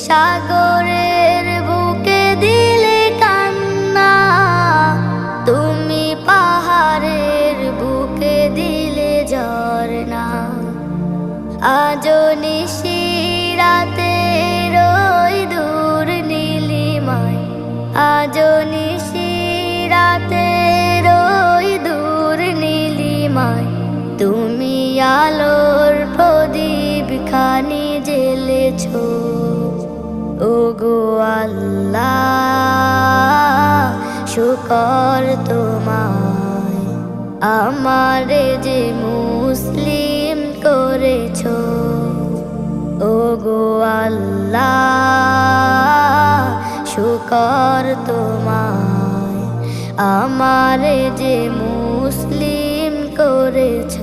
সাগরের বুকে দিলে কান্না, তুমি পাহাড়ের বুকে দিলে ঝরনা। আজও নিশিরাতে রই দূর নীলিমায়, আজও নিশিরাতে রই দূর নীলিমায়, তুমি আলোর প্রদীপ খানি জ্বেলেছ। ওগো আল্লাহ শুকর তোমায়, আমারে যে মুসলিম করেছ। ওগো আল্লাহ শুকর তোমায়, আমারে যে মুসলিম করেছ।